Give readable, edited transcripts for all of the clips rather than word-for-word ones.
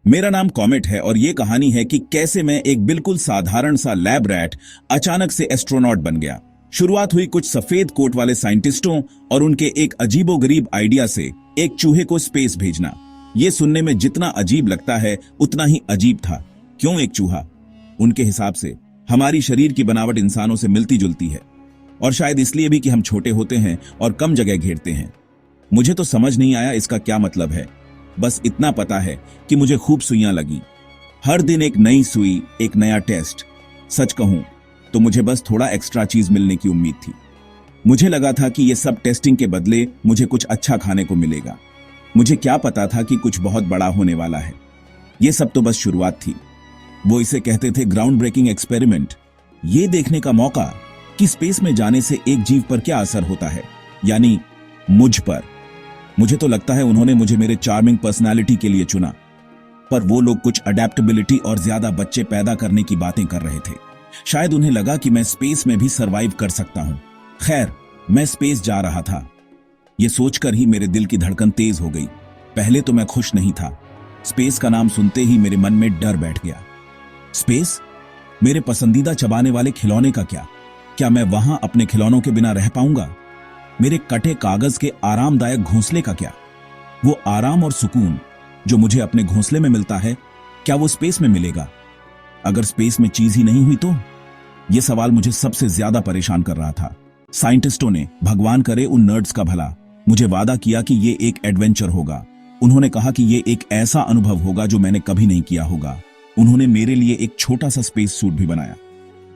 मेरा नाम कॉमेट है और ये कहानी है कि कैसे मैं एक बिल्कुल साधारण सा लैब रैट अचानक से एस्ट्रोनॉट बन गया। शुरुआत हुई कुछ सफेद कोट वाले साइंटिस्टों और उनके एक अजीबोगरीब आइडिया से, एक चूहे को स्पेस भेजना। ये सुनने में जितना अजीब लगता है उतना ही अजीब था। क्यों एक चूहा? उनके हिसाब से हमारी शरीर की बनावट इंसानों से मिलती जुलती है, और शायद इसलिए भी कि हम छोटे होते हैं और कम जगह घेरते हैं। मुझे तो समझ नहीं आया इसका क्या मतलब है। बस इतना पता है कि मुझे खूब सुइयां लगी। हर दिन एक नई सुई, एक नया टेस्ट। सच कहूं तो मुझे बस थोड़ा एक्स्ट्रा चीज मिलने की उम्मीद थी। मुझे लगा था कि ये सब टेस्टिंग के बदले मुझे कुछ अच्छा खाने को मिलेगा। मुझे क्या पता था कि कुछ बहुत बड़ा होने वाला है। ये सब तो बस शुरुआत थी। वो इसे कहते थे ग्राउंड ब्रेकिंग एक्सपेरिमेंट। ये देखने का मौका कि स्पेस में जाने से एक जीव पर क्या असर होता है, यानी मुझ पर। मुझे तो लगता है उन्होंने मुझे मेरे चार्मिंग पर्सनालिटी के लिए चुना, पर वो लोग कुछ अडेप्टेबिलिटी और ज्यादा बच्चे पैदा करने की बातें कर रहे थे। शायद उन्हें लगा कि मैं स्पेस में भी सरवाइव कर सकता हूं। खैर, मैं स्पेस जा रहा था। ये सोचकर ही मेरे दिल की धड़कन तेज हो गई। पहले तो मैं खुश नहीं था। स्पेस का नाम सुनते ही मेरे मन में डर बैठ गया। स्पेस? मेरे पसंदीदा चबाने वाले खिलौने का क्या? क्या मैं वहां अपने खिलौनों के बिना रह पाऊंगा? मेरे कटे कागज के आरामदायक घोंसले का क्या? वो आराम और सुकून जो मुझे अपने घोंसले में मिलता है, क्या वो स्पेस में मिलेगा? अगर स्पेस में चीज ही नहीं हुई तो? यह सवाल मुझे सबसे ज्यादा परेशान कर रहा था। साइंटिस्टों ने, भगवान करे उन नर्ड्स का भला, मुझे वादा किया कि ये एक एडवेंचर होगा। उन्होंने कहा कि ये एक ऐसा अनुभव होगा जो मैंने कभी नहीं किया होगा। उन्होंने मेरे लिए एक छोटा सा स्पेस सूट भी बनाया।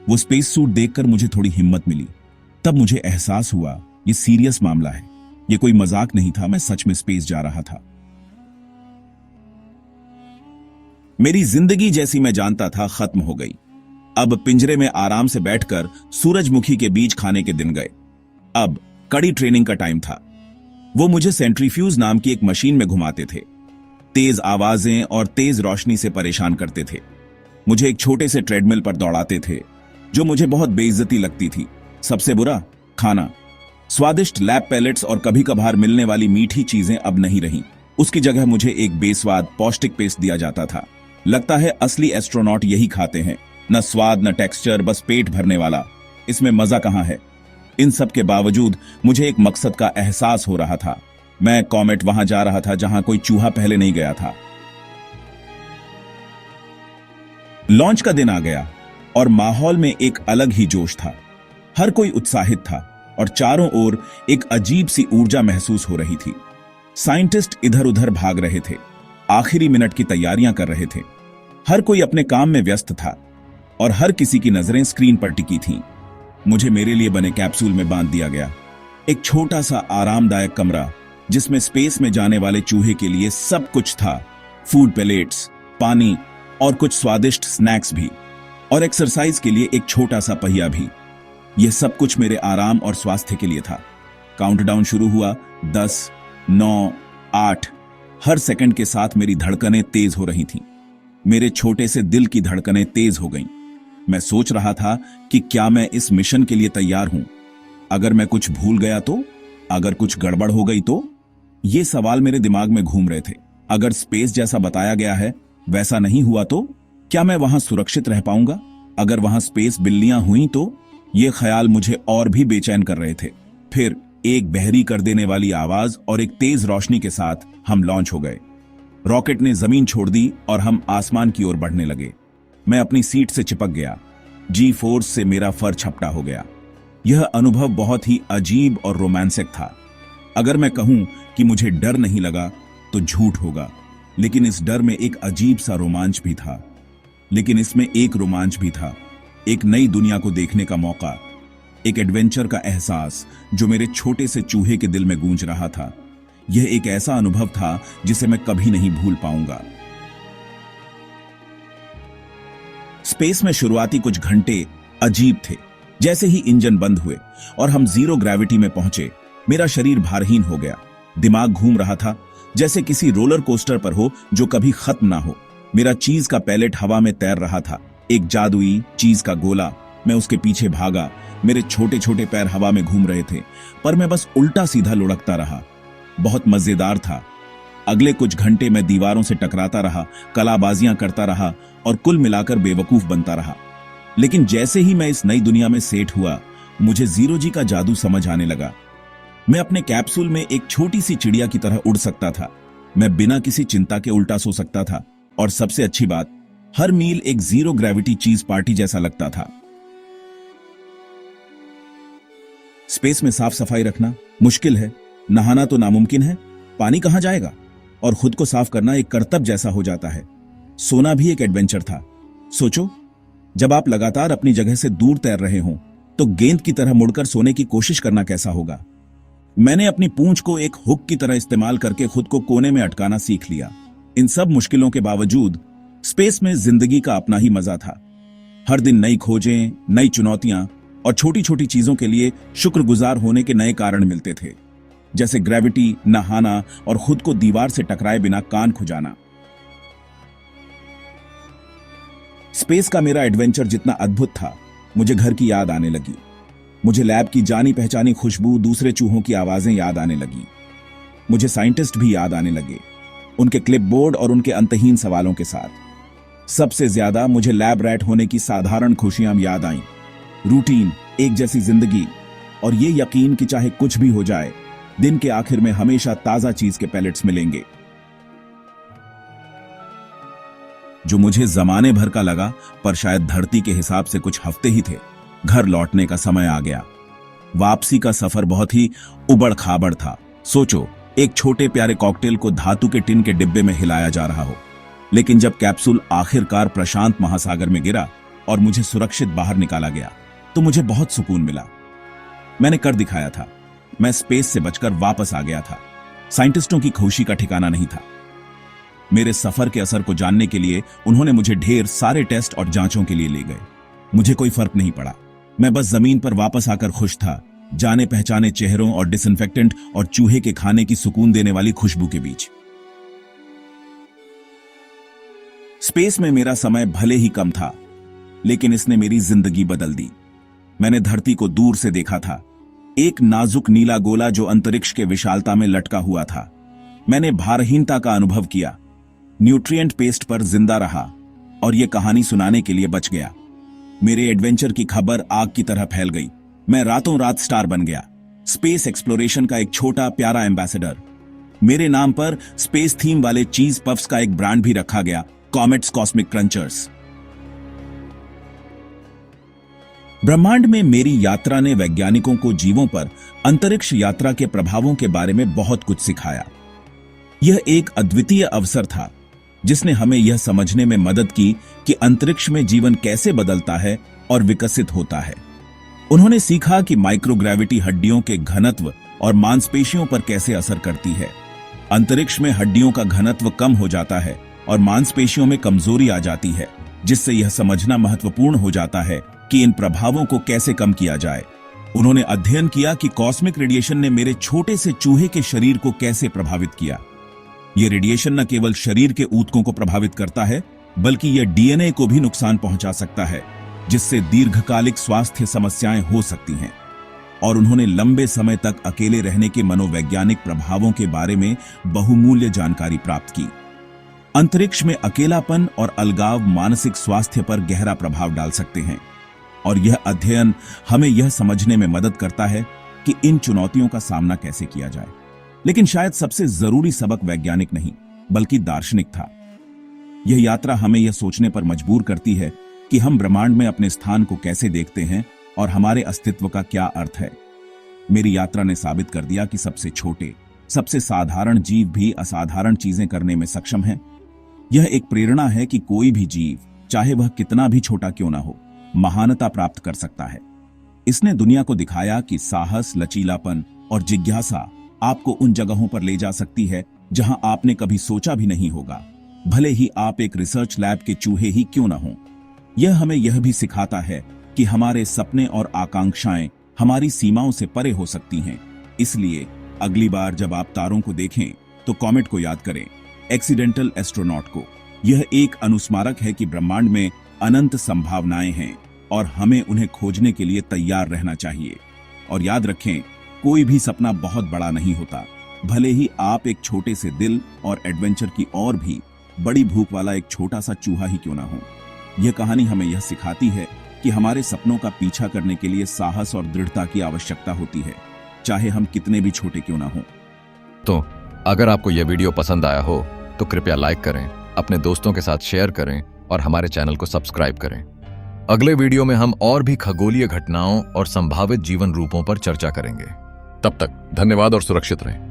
वो स्पेस सूट देखकर मुझे थोड़ी हिम्मत मिली। तब मुझे एहसास हुआ ये सीरियस मामला है। ये कोई मजाक नहीं था, मैं सच में स्पेस जा रहा था। मेरी जिंदगी जैसी मैं जानता था खत्म हो गई। अब पिंजरे में आराम से बैठकर सूरजमुखी के बीज खाने के दिन गए। अब कड़ी ट्रेनिंग का टाइम था। वो मुझे सेंट्रीफ्यूज नाम की एक मशीन में घुमाते थे। तेज आवाजें और तेज रोशनी से परेशान करते थे। मुझे एक छोटे से ट्रेडमिल पर दौड़ाते थे, जो मुझे बहुत बेइज्जती लगती थी। सबसे बुरा, खाना। स्वादिष्ट लैब पैलेट्स और कभी कभार मिलने वाली मीठी चीजें अब नहीं रहीं। उसकी जगह मुझे एक बेस्वाद पौष्टिक पेस्ट दिया जाता था। लगता है असली एस्ट्रोनॉट यही खाते हैं, न स्वाद न टेक्सचर, बस पेट भरने वाला। इसमें मजा कहां है? इन सब के बावजूद मुझे एक मकसद का एहसास हो रहा था। मैं कॉमेट वहां जा रहा था जहां कोई चूहा पहले नहीं गया था। लॉन्च का दिन आ गया और माहौल में एक अलग ही जोश था। हर कोई उत्साहित था और चारों ओर एक अजीब सी ऊर्जा महसूस हो रही थी। साइंटिस्ट इधर उधर भाग रहे थे, आखिरी मिनट की तैयारियां कर रहे थे। हर कोई अपने काम में व्यस्त था और हर किसी की नजरें स्क्रीन पर टिकी थीं। मुझे मेरे लिए बने कैप्सूल में बांध दिया गया। एक छोटा सा आरामदायक कमरा जिसमें स्पेस में जाने वाले चूहे के लिए सब कुछ था। फूड पैलेट्स, पानी और कुछ स्वादिष्ट स्नैक्स भी, और एक्सरसाइज के लिए एक छोटा सा पहिया भी। यह सब कुछ मेरे आराम और स्वास्थ्य के लिए था। काउंटडाउन शुरू हुआ। 10, 9, 8। हर सेकंड के साथ मेरी धड़कनें तेज हो रही थीं। मेरे छोटे से दिल की धड़कनें तेज हो गईं। मैं सोच रहा था कि क्या मैं इस मिशन के लिए तैयार हूं? अगर मैं कुछ भूल गया तो? अगर कुछ गड़बड़ हो गई तो? ये सवाल मेरे दिमाग में घूम रहे थे। अगर स्पेस जैसा बताया गया है वैसा नहीं हुआ तो? क्या मैं वहां सुरक्षित रह पाऊंगा? अगर वहां स्पेस बिल्लियां हुई तो? ये ख्याल मुझे और भी बेचैन कर रहे थे। फिर एक बहरी कर देने वाली आवाज और एक तेज रोशनी के साथ हम लॉन्च हो गए। रॉकेट ने जमीन छोड़ दी और हम आसमान की ओर बढ़ने लगे। मैं अपनी सीट से चिपक गया। जी फोर्स से मेरा फर झपटा हो गया। यह अनुभव बहुत ही अजीब और रोमांसिक था। अगर मैं कहूं कि मुझे डर नहीं लगा तो झूठ होगा, लेकिन इस डर में एक अजीब सा रोमांच भी था। लेकिन इसमें एक रोमांच भी था, एक नई दुनिया को देखने का मौका, एक एडवेंचर का एहसास जो मेरे छोटे से चूहे के दिल में गूंज रहा था। यह एक ऐसा अनुभव था जिसे मैं कभी नहीं भूल पाऊंगा। स्पेस में शुरुआती कुछ घंटे अजीब थे। जैसे ही इंजन बंद हुए और हम जीरो ग्रेविटी में पहुंचे, मेरा शरीर भारहीन हो गया। दिमाग घूम रहा था जैसे किसी रोलर कोस्टर पर हो जो कभी खत्म ना हो। मेरा चीज का पैलेट हवा में तैर रहा था, एक जादुई चीज का गोला। मैं उसके पीछे भागा। मेरे छोटे छोटे पैर हवा में घूम रहे थे, पर मैं बस उल्टा सीधा लुढ़कता रहा। बहुत मजेदार था। अगले कुछ घंटे मैं दीवारों से टकराता रहा, कलाबाजियां करता रहा और कुल मिलाकर बेवकूफ बनता रहा। लेकिन जैसे ही मैं इस नई दुनिया में सेट हुआ, मुझे जीरो जी का जादू समझ आने लगा। मैं अपने कैप्सूल में एक छोटी सी चिड़िया की तरह उड़ सकता था। मैं बिना किसी चिंता के उल्टा सो सकता था, और सबसे अच्छी बात, हर मील एक जीरो ग्रेविटी चीज पार्टी जैसा लगता था। स्पेस में साफ सफाई रखना मुश्किल है, नहाना तो नामुमकिन है, पानी कहां जाएगा, और खुद को साफ करना एक कर्तव्य जैसा हो जाता है। सोना भी एक एडवेंचर था। सोचो, जब आप लगातार अपनी जगह से दूर तैर रहे हों, तो गेंद की तरह मुड़कर सोने की कोशिश करना कैसा होगा। मैंने अपनी पूंछ को एक हुक की तरह इस्तेमाल करके खुद को कोने में अटकाना सीख लिया। इन सब मुश्किलों के बावजूद स्पेस में जिंदगी का अपना ही मजा था। हर दिन नई खोजें, नई चुनौतियां और छोटी छोटी चीजों के लिए शुक्रगुजार होने के नए कारण मिलते थे, जैसे ग्रेविटी, नहाना और खुद को दीवार से टकराए बिना कान खुजाना। स्पेस का मेरा एडवेंचर जितना अद्भुत था, मुझे घर की याद आने लगी। मुझे लैब की जानी पहचानी खुशबू, दूसरे चूहों की आवाजें याद आने लगी। मुझे साइंटिस्ट भी याद आने लगे, उनके क्लिपबोर्ड और उनके अंतहीन सवालों के साथ। सबसे ज्यादा मुझे लैब रैट होने की साधारण खुशियां याद आईं। रूटीन, एक जैसी जिंदगी, और ये यकीन कि चाहे कुछ भी हो जाए, दिन के आखिर में हमेशा ताजा चीज के पैलेट्स मिलेंगे। जो मुझे जमाने भर का लगा, पर शायद धरती के हिसाब से कुछ हफ्ते ही थे। घर लौटने का समय आ गया। वापसी का सफर बहुत ही उबड़ खाबड़ था। सोचो, एक छोटे प्यारे कॉकटेल को धातु के टिन के डिब्बे में हिलाया जा रहा हो। लेकिन जब कैप्सूल आखिरकार प्रशांत महासागर में गिरा और मुझे सुरक्षित बाहर निकाला गया, तो मुझे बहुत सुकून मिला। मैंने कर दिखाया था। मैं स्पेस से बचकर वापस आ गया था। साइंटिस्टों की खुशी का ठिकाना नहीं था। मेरे सफर के असर को जानने के लिए उन्होंने मुझे ढेर सारे टेस्ट और जांचों के लिए ले गए। मुझे कोई फर्क नहीं पड़ा। मैं बस जमीन पर वापस आकर खुश था, जाने पहचाने चेहरों और डिसइंफेक्टेंट और चूहे के खाने की सुकून देने वाली खुशबू के बीच। स्पेस में मेरा समय भले ही कम था, लेकिन इसने मेरी जिंदगी बदल दी। मैंने धरती को दूर से देखा था, एक नाजुक नीला गोला जो अंतरिक्ष के विशालता में लटका हुआ था। मैंने भारहीनता का अनुभव किया, न्यूट्रिएंट पेस्ट पर जिंदा रहा और यह कहानी सुनाने के लिए बच गया। मेरे एडवेंचर की खबर आग की तरह फैल गई। मैं रातों रात स्टार बन गया, स्पेस एक्सप्लोरेशन का एक छोटा प्यारा एम्बेसडर। मेरे नाम पर स्पेस थीम वाले चीज पफ्स का एक ब्रांड भी रखा गया, कॉमेट्स कॉस्मिक क्रंचर्स। ब्रह्मांड में मेरी यात्रा ने वैज्ञानिकों को जीवों पर अंतरिक्ष यात्रा के प्रभावों के बारे में बहुत कुछ सिखाया। यह एक अद्वितीय अवसर था जिसने हमें यह समझने में मदद की कि अंतरिक्ष में जीवन कैसे बदलता है और विकसित होता है। उन्होंने सीखा कि माइक्रोग्रेविटी हड्डियों के घनत्व और मांसपेशियों पर कैसे असर करती है। अंतरिक्ष में हड्डियों का घनत्व कम हो जाता है और मांसपेशियों में कमजोरी आ जाती है, जिससे यह समझना महत्वपूर्ण हो जाता है कि इन प्रभावों को कैसे कम किया जाए। उन्होंने अध्ययन किया कि कॉस्मिक रेडिएशन ने मेरे छोटे से चूहे के शरीर को कैसे प्रभावित किया। यह रेडिएशन न केवल शरीर के ऊतकों को प्रभावित करता है, बल्कि यह डीएनए को भी नुकसान पहुंचा सकता है, जिससे दीर्घकालिक स्वास्थ्य समस्याएं हो सकती हैं। और उन्होंने लंबे समय तक अकेले रहने के मनोवैज्ञानिक प्रभावों के बारे में बहुमूल्य जानकारी प्राप्त की। अंतरिक्ष में अकेलापन और अलगाव मानसिक स्वास्थ्य पर गहरा प्रभाव डाल सकते हैं, और यह अध्ययन हमें यह समझने में मदद करता है कि इन चुनौतियों का सामना कैसे किया जाए। लेकिन शायद सबसे जरूरी सबक वैज्ञानिक नहीं, बल्कि दार्शनिक था। यह यात्रा हमें यह सोचने पर मजबूर करती है कि हम ब्रह्मांड में अपने स्थान को कैसे देखते हैं और हमारे अस्तित्व का क्या अर्थ है। मेरी यात्रा ने साबित कर दिया कि सबसे छोटे, सबसे साधारण जीव भी असाधारण चीजें करने में सक्षम है। यह एक प्रेरणा है कि कोई भी जीव, चाहे वह कितना भी छोटा क्यों ना हो, महानता प्राप्त कर सकता है। इसने दुनिया को दिखाया कि साहस, लचीलापन और जिज्ञासा आपको उन जगहों पर ले जा सकती है जहां आपने कभी सोचा भी नहीं होगा, भले ही आप एक रिसर्च लैब के चूहे ही क्यों ना हों। यह हमें यह भी सिखाता है कि हमारे सपने और आकांक्षाएं हमारी सीमाओं से परे हो सकती हैं। इसलिए अगली बार जब आप तारों को देखें तो कॉमेट को याद करें, एक्सीडेंटल एस्ट्रोनॉट को। यह एक अनुस्मारक है कि ब्रह्मांड में अनंत संभावनाएं हैं और हमें उन्हें खोजने के लिए तैयार रहना चाहिए। और याद रखें, कोई भी सपना बहुत बड़ा नहीं होता, भले ही आप एक छोटे से दिल और एडवेंचर की और भी बड़ी भूख वाला एक छोटा सा चूहा ही क्यों ना हो। यह कहानी हमें यह सिखाती है कि हमारे सपनों का पीछा करने के लिए साहस और दृढ़ता की आवश्यकता होती है, चाहे हम कितने भी छोटे क्यों ना हो। तो अगर आपको यह वीडियो पसंद आया हो तो कृपया लाइक करें, अपने दोस्तों के साथ शेयर करें और हमारे चैनल को सब्सक्राइब करें। अगले वीडियो में हम और भी खगोलीय घटनाओं और संभावित जीवन रूपों पर चर्चा करेंगे। तब तक धन्यवाद और सुरक्षित रहें।